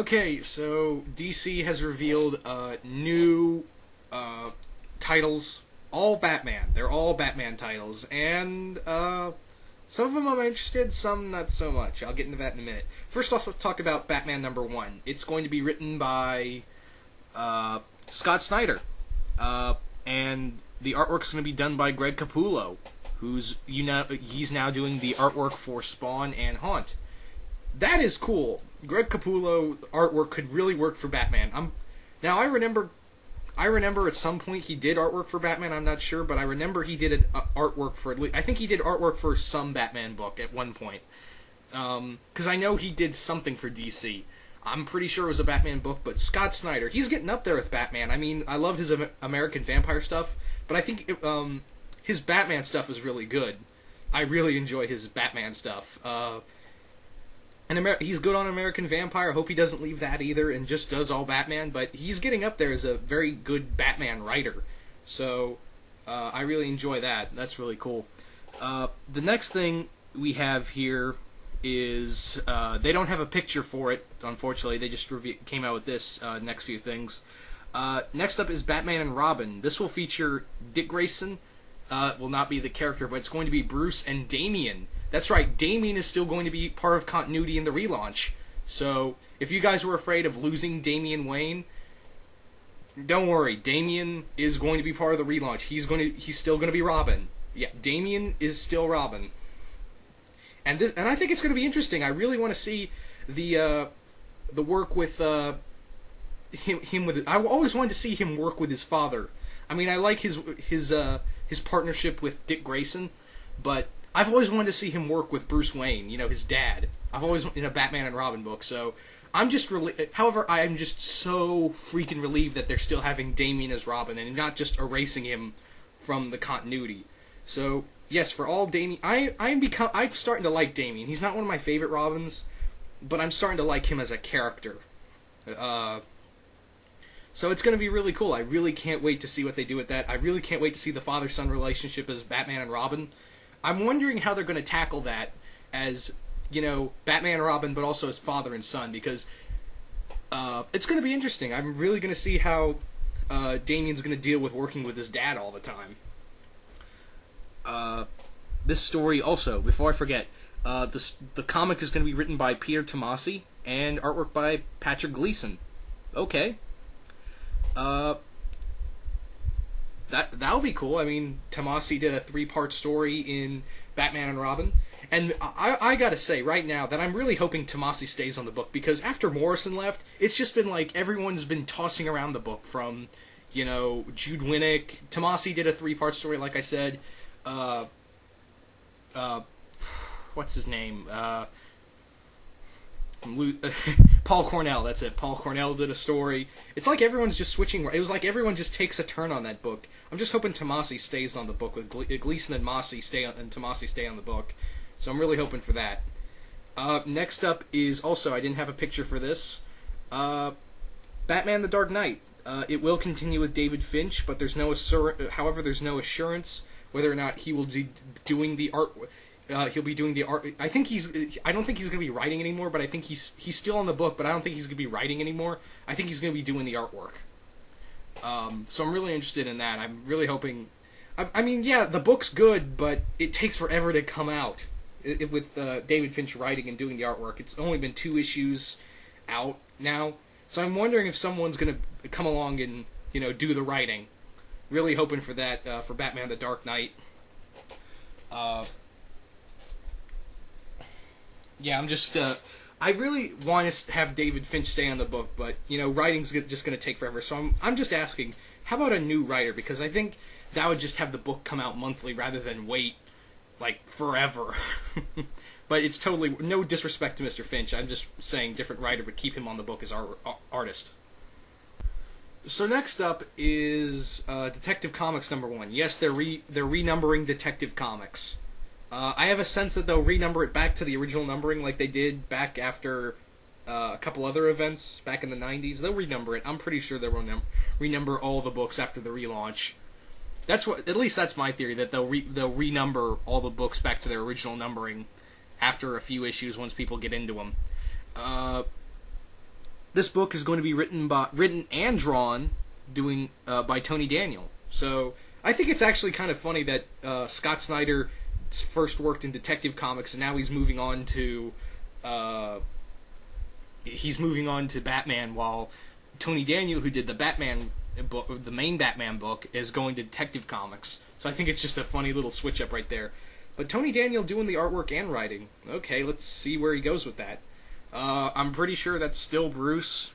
Okay, so DC has revealed new titles, all Batman. They're all Batman titles, and some of them I'm interested, some not so much. I'll get into that in a minute. First, let's talk about Batman #1. It's going to be written by Scott Snyder, and the artwork's going to be done by Greg Capullo, he's now doing the artwork for Spawn and Haunt. That is cool. Greg Capullo artwork could really work for Batman. I remember at some point he did artwork for Batman. I'm not sure, but I remember he did artwork for. I think he did artwork for some Batman book at one point. Because I know he did something for DC. I'm pretty sure it was a Batman book, but Scott Snyder, he's getting up there with Batman. I mean, I love his American Vampire stuff, but I think his Batman stuff is really good. I really enjoy his Batman stuff. And he's good on American Vampire. I hope he doesn't leave that either and just does all Batman. But he's getting up there as a very good Batman writer. So I really enjoy that. That's really cool. The next thing we have here is they don't have a picture for it, unfortunately. They just came out with this next few things. Next up is Batman and Robin. This will feature Dick Grayson. Will not be the character, but it's going to be Bruce and Damian. That's right, Damian is still going to be part of continuity in the relaunch. So, if you guys were afraid of losing Damian Wayne, don't worry, Damian is going to be part of the relaunch. He's still going to be Robin. Yeah, Damian is still Robin. And I think it's going to be interesting. I really want to see the work with him with. I always wanted to see him work with his father. I mean, I like his partnership with Dick Grayson, but I've always wanted to see him work with Bruce Wayne, his dad. I've always in a Batman and Robin book, so I'm just however, I am just so freaking relieved that they're still having Damian as Robin and not just erasing him from the continuity. So, yes, for all Damian, I'm starting to like Damian. He's not one of my favorite Robins, but I'm starting to like him as a character. So it's going to be really cool. I really can't wait to see what they do with that. I really can't wait to see the father-son relationship as Batman and Robin. I'm wondering how they're going to tackle that as, Batman and Robin, but also as father and son, because it's going to be interesting. I'm really going to see how Damian's going to deal with working with his dad all the time. This story also, before I forget, the comic is going to be written by Peter Tomasi and artwork by Patrick Gleason. Okay. That'll be cool. I mean, Tomasi did a 3-part story in Batman and Robin, and I gotta say right now that I'm really hoping Tomasi stays on the book, because after Morrison left, it's just been like everyone's been tossing around the book from, Jude Winnick. Tomasi did a 3-part story, like I said. What's his name? Paul Cornell, that's it. Paul Cornell did a story. It's like everyone's just switching. It was like everyone just takes a turn on that book. I'm just hoping Tomasi stays on the book, with Gleason and Tomasi stay on the book. So I'm really hoping for that. Next up is also, I didn't have a picture for this, Batman: The Dark Knight. It will continue with David Finch, but there's no assurance whether or not he will be doing the art. He'll be doing the art. I don't think he's going to be writing anymore, but I think he's still on the book, but I don't think he's going to be writing anymore. I think he's going to be doing the artwork. So I'm really interested in that. I'm really hoping. I mean, yeah, the book's good, but it takes forever to come out with David Finch writing and doing the artwork. It's only been 2 issues out now, so I'm wondering if someone's going to come along and do the writing. Really hoping for that for Batman: The Dark Knight. Yeah, I'm just, I really want to have David Finch stay on the book, but, writing's just going to take forever, so I'm just asking, how about a new writer? Because I think that would just have the book come out monthly rather than wait, forever. But it's totally, no disrespect to Mr. Finch, I'm just saying different writer, but keep him on the book as our artist. So next up is Detective Comics #1. Yes, they're renumbering Detective Comics. I have a sense that they'll renumber it back to the original numbering like they did back after a couple other events back in the 90s. They'll renumber it. I'm pretty sure they'll renumber all the books after the relaunch. At least that's my theory, that they'll renumber all the books back to their original numbering after a few issues once people get into them. this book is going to be written and drawn by Tony Daniel. So I think it's actually kind of funny that Scott Snyder first worked in Detective Comics, and now he's moving on to Batman, while Tony Daniel, who did the Batman book, the main Batman book, is going to Detective Comics. So I think it's just a funny little switch up right there. But Tony Daniel doing the artwork and writing. Okay, let's see where he goes with that. I'm pretty sure that's still Bruce,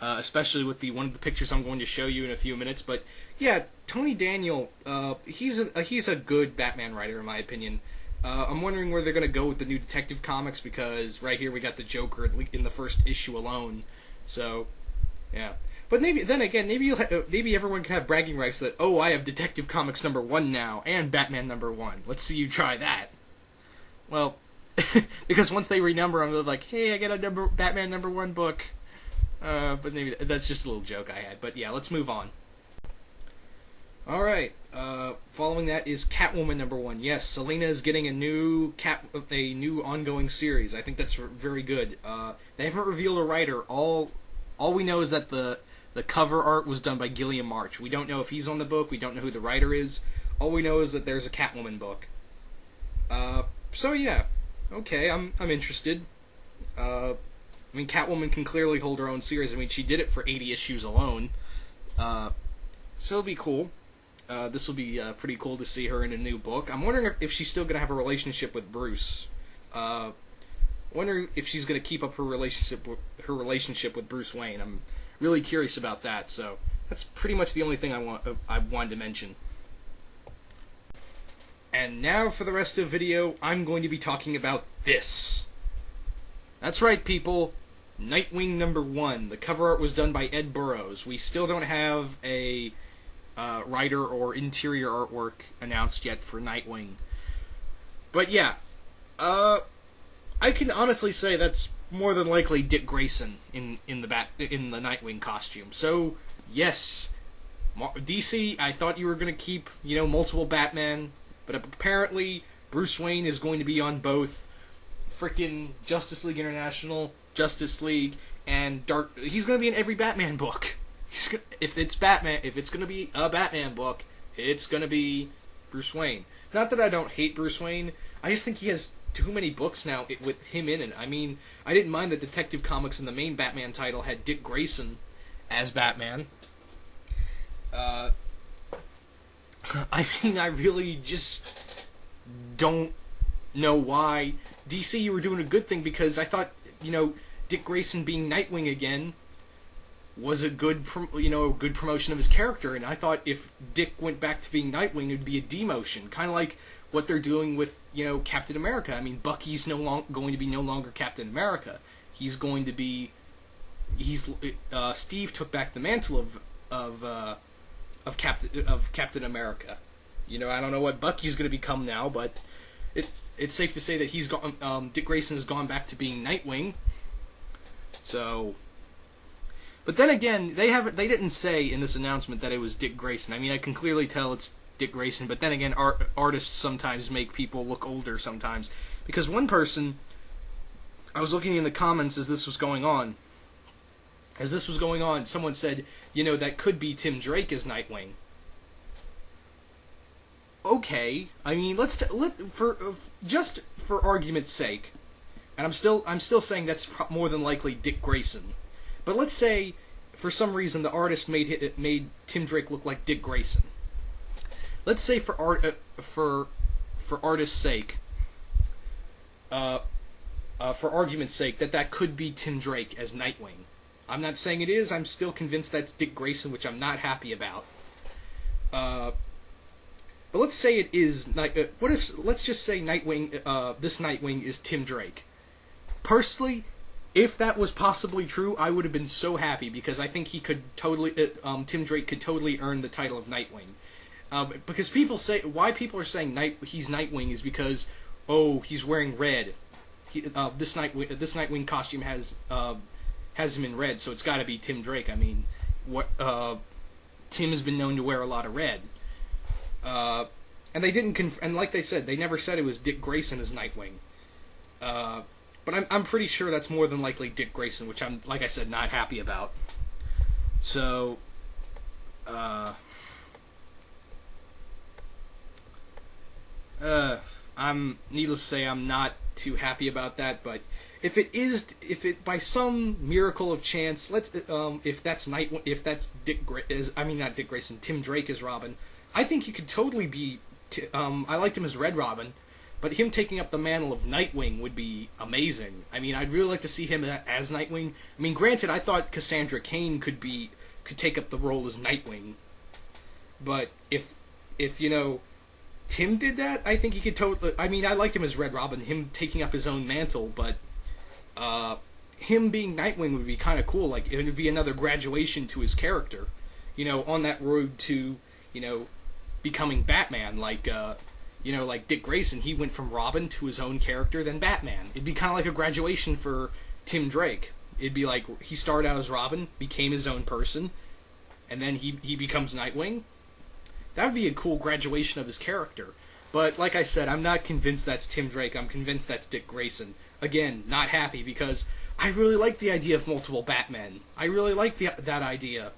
especially with one of the pictures I'm going to show you in a few minutes. But yeah, Tony Daniel, he's a good Batman writer in my opinion. I'm wondering where they're going to go with the new Detective Comics, because right here we got the Joker in the first issue alone. So, yeah. But maybe everyone can have bragging rights that, oh, I have Detective Comics #1 now, and Batman #1. Let's see you try that. Well, because once they renumber them, they're like, hey, I got a Batman #1 book. But maybe that's just a little joke I had. But yeah, let's move on. Alright, following that is Catwoman #1. Yes, Selina is getting a new ongoing series. I think that's very good. They haven't revealed a writer. All we know is that the cover art was done by Gilliam March. We don't know if he's on the book. We don't know who the writer is. All we know is that there's a Catwoman book. So yeah, okay, I'm interested. I mean, Catwoman can clearly hold her own series. I mean, she did it for 80 issues alone. So it'll be cool. This will be pretty cool to see her in a new book. I'm wondering if she's still going to have a relationship with Bruce. Wondering if she's going to keep up her relationship with Bruce Wayne. I'm really curious about that. So that's pretty much the only thing I wanted to mention. And now for the rest of the video, I'm going to be talking about this. That's right, people. Nightwing #1. The cover art was done by Ed Burrows. We still don't have a writer or interior artwork announced yet for Nightwing. But yeah, I can honestly say that's more than likely Dick Grayson in the Nightwing costume. So yes, DC, I thought you were going to keep multiple Batman, but apparently Bruce Wayne is going to be on both frickin' Justice League International, Justice League, and he's going to be in every Batman book. If it's going to be a Batman book, it's going to be Bruce Wayne. Not that I don't hate Bruce Wayne, I just think he has too many books now with him in it. I mean, I didn't mind that Detective Comics in the main Batman title had Dick Grayson as Batman. I mean, I really just don't know why. DC, you were doing a good thing, because I thought, Dick Grayson being Nightwing again was a good promotion of his character, and I thought if Dick went back to being Nightwing, it would be a demotion, kind of like what they're doing with Captain America. I mean, Bucky's going to be no longer Captain America. Steve took back the mantle of Captain America. I don't know what Bucky's going to become now, but it's safe to say that he's gone. Dick Grayson has gone back to being Nightwing. So. But then again, they didn't say in this announcement that it was Dick Grayson. I mean, I can clearly tell it's Dick Grayson, but then again, artists sometimes make people look older sometimes. Because one person, I was looking in the comments as this was going on, someone said, that could be Tim Drake as Nightwing. Okay, I mean, just for argument's sake, and I'm still saying that's more than likely Dick Grayson. But let's say, for some reason, the artist made Tim Drake look like Dick Grayson. Let's say for artist's sake, for argument's sake, that could be Tim Drake as Nightwing. I'm not saying it is. I'm still convinced that's Dick Grayson, which I'm not happy about. But let's say it is. Let's just say Nightwing. This Nightwing is Tim Drake. Personally, if that was possibly true, I would have been so happy, because I think he could totally, Tim Drake could totally earn the title of Nightwing. Because why people are saying he's Nightwing is because, he's wearing red. This Nightwing costume has him in red, so it's got to be Tim Drake. I mean, Tim has been known to wear a lot of red. And they didn't and like they said, they never said it was Dick Grayson as Nightwing. But I'm pretty sure that's more than likely Dick Grayson, which I'm, like I said, not happy about. So, I'm, needless to say, I'm not too happy about that, but if it by some miracle of chance, if that's not Dick Grayson, Tim Drake as Robin, I think he could totally be, I liked him as Red Robin, but him taking up the mantle of Nightwing would be amazing. I mean, I'd really like to see him as Nightwing. I mean, granted, I thought Cassandra Cain could take up the role as Nightwing, but if Tim did that, I think he could totally. I mean, I liked him as Red Robin, him taking up his own mantle, but him being Nightwing would be kind of cool. Like, it would be another graduation to his character, on that road to, becoming Batman. Like Dick Grayson, he went from Robin to his own character, then Batman. It'd be kind of like a graduation for Tim Drake. It'd be like he started out as Robin, became his own person, and then he becomes Nightwing. That would be a cool graduation of his character. But like I said, I'm not convinced that's Tim Drake. I'm convinced that's Dick Grayson. Again, not happy because I really like the idea of multiple Batmen. I really like that idea.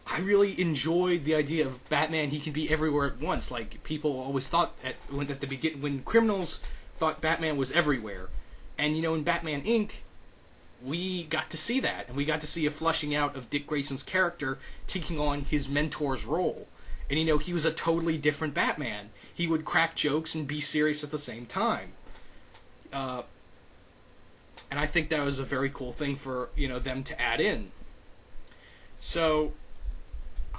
I really enjoyed the idea of Batman. He can be everywhere at once. Like people always thought when criminals thought Batman was everywhere, and in Batman Inc. we got to see that, and we got to see a flushing out of Dick Grayson's character taking on his mentor's role. And he was a totally different Batman. He would crack jokes and be serious at the same time. And I think that was a very cool thing for them to add in. So,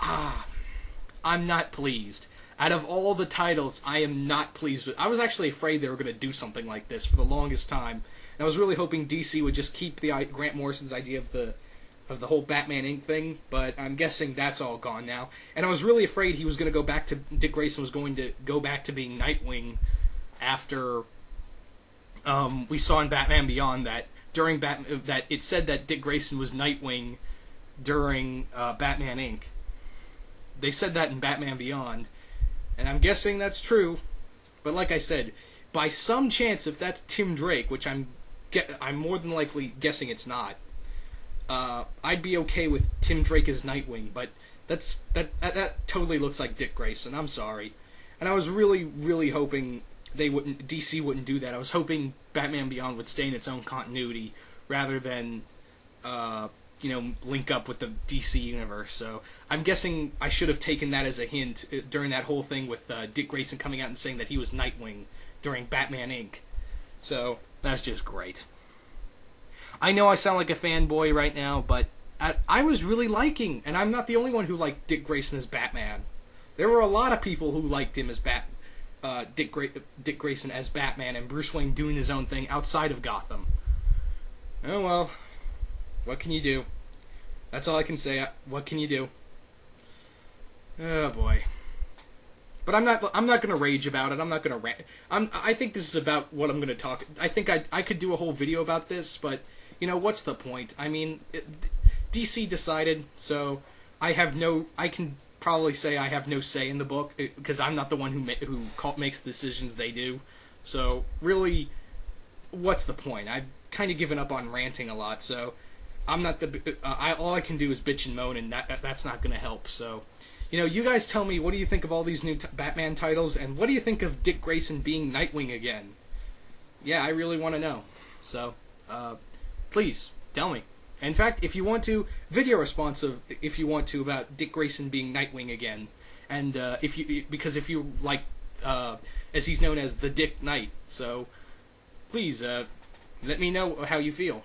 I'm not pleased. Out of all the titles, I am not pleased with. I was actually afraid they were going to do something like this for the longest time. And I was really hoping DC would just keep Grant Morrison's idea of the whole Batman Inc. thing, but I'm guessing that's all gone now. And I was really afraid he was going to go back to Dick Grayson was going to go back to being Nightwing after we saw in Batman Beyond that that it said that Dick Grayson was Nightwing during Batman Inc. They said that in Batman Beyond, and I'm guessing that's true. But like I said, by some chance, if that's Tim Drake, which I'm more than likely guessing it's not, I'd be okay with Tim Drake as Nightwing, but that totally looks like Dick Grayson. I'm sorry, and I was really, really hoping DC wouldn't do that. I was hoping Batman Beyond would stay in its own continuity rather than link up with the DC universe. So I'm guessing I should have taken that as a hint during that whole thing with Dick Grayson coming out and saying that he was Nightwing during Batman Inc. So that's just great. I know I sound like a fanboy right now, but I was really liking, and I'm not the only one who liked Dick Grayson as Batman. There were a lot of people who liked him as Dick Grayson as Batman, and Bruce Wayne doing his own thing outside of Gotham. Oh well, what can you do? That's all I can say. What can you do? Oh boy. But I'm not going to rage about it. I'm not going to rant. I think this is about what I'm going to talk. I think I could do a whole video about this, but what's the point? I mean, DC decided, so I can probably say I have no say in the book because I'm not the one who makes the decisions they do. So really, what's the point? I've kind of given up on ranting a lot, so I'm not all I can do is bitch and moan, and that's not going to help. So. You guys tell me, what do you think of all these new Batman titles, and what do you think of Dick Grayson being Nightwing again? Yeah, I really want to know. So, please, tell me. In fact, if you want to, video response if you want to, about Dick Grayson being Nightwing again. And, because if you like, as he's known as the Dick Knight. So, please, let me know how you feel.